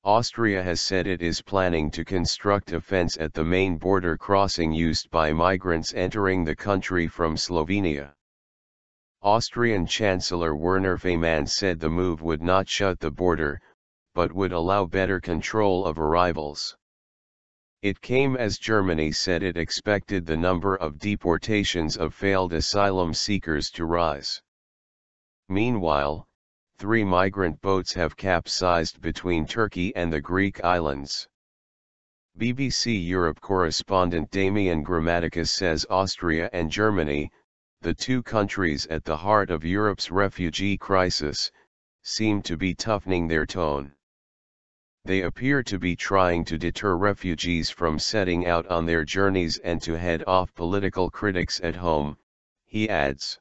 Austria has said it is planning to construct a fence at the main border crossing used by migrants entering the country from Slovenia. Austrian Chancellor Werner Faymann said the move would not shut the border, but would allow better control of arrivals. It came as Germany said it expected the number of deportations of failed asylum seekers to rise. Meanwhile, 3 migrant boats have capsized between Turkey and the Greek islands. BBC Europe correspondent Damian Grammaticas says Austria and Germany, the 2 countries at the heart of Europe's refugee crisis, seem to be toughening their tone. They appear to be trying to deter refugees from setting out on their journeys and to head off political critics at home, he adds.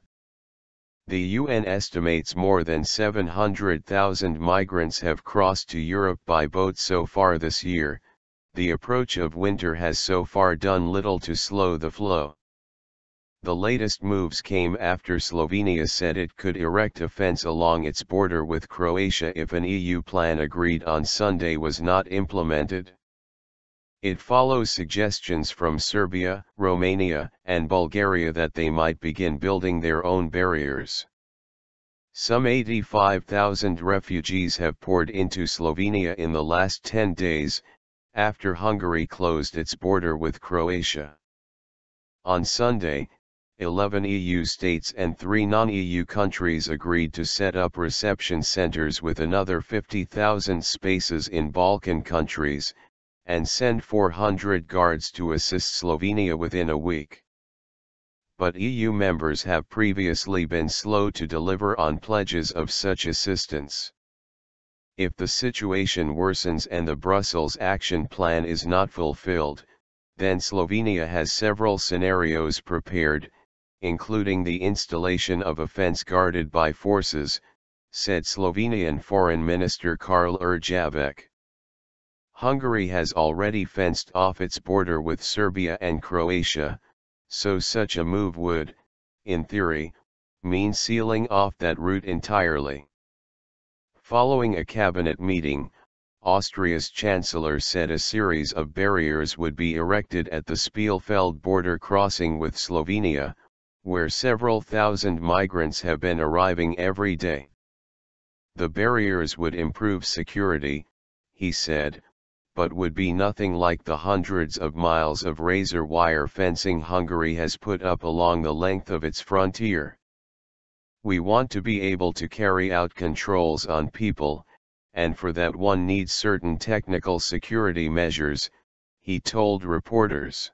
The UN estimates more than 700,000 migrants have crossed to Europe by boat so far this year. The approach of winter has so far done little to slow the flow. The latest moves came after Slovenia said it could erect a fence along its border with Croatia if an EU plan agreed on Sunday was not implemented. It follows suggestions from Serbia, Romania, and Bulgaria that they might begin building their own barriers. Some 85,000 refugees have poured into Slovenia in the last 10 days, after Hungary closed its border with Croatia. On Sunday, 11 EU states and 3 non-EU countries agreed to set up reception centers with another 50,000 spaces in Balkan countries, and send 400 guards to assist Slovenia within a week. But EU members have previously been slow to deliver on pledges of such assistance. If the situation worsens and the Brussels action plan is not fulfilled, then Slovenia has several scenarios prepared, including the installation of a fence guarded by forces, said Slovenian Foreign Minister Karl Erjavec. Hungary has already fenced off its border with Serbia and Croatia, so such a move would, in theory, mean sealing off that route entirely. Following a cabinet meeting, Austria's chancellor said a series of barriers would be erected at the Spielfeld border crossing with Slovenia, where several thousand migrants have been arriving every day. The barriers would improve security, he said, but would be nothing like the hundreds of miles of razor wire fencing Hungary has put up along the length of its frontier. We want to be able to carry out controls on people, and for that one needs certain technical security measures, he told reporters.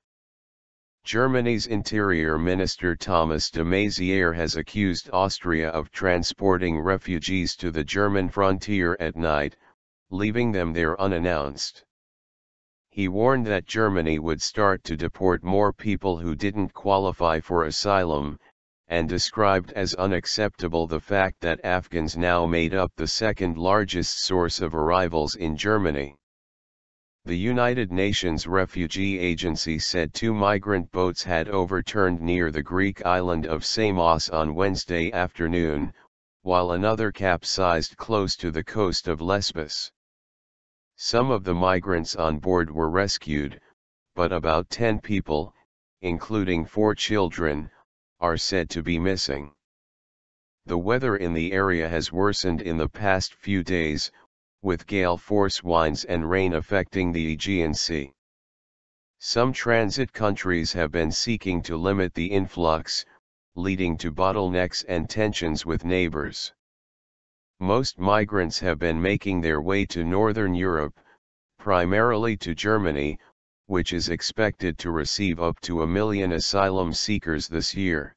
Germany's Interior Minister Thomas de Maizière has accused Austria of transporting refugees to the German frontier at night, leaving them there unannounced. He warned that Germany would start to deport more people who didn't qualify for asylum, and described as unacceptable the fact that Afghans now made up the second largest source of arrivals in Germany. The United Nations Refugee Agency said 2 migrant boats had overturned near the Greek island of Samos on Wednesday afternoon, while another capsized close to the coast of Lesbos. Some of the migrants on board were rescued, but about 10 people, including 4 children, are said to be missing. The weather in the area has worsened in the past few days, with gale force winds and rain affecting the Aegean Sea. Some transit countries have been seeking to limit the influx, leading to bottlenecks and tensions with neighbors. Most migrants have been making their way to Northern Europe, primarily to Germany, which is expected to receive up to 1 million asylum seekers this year.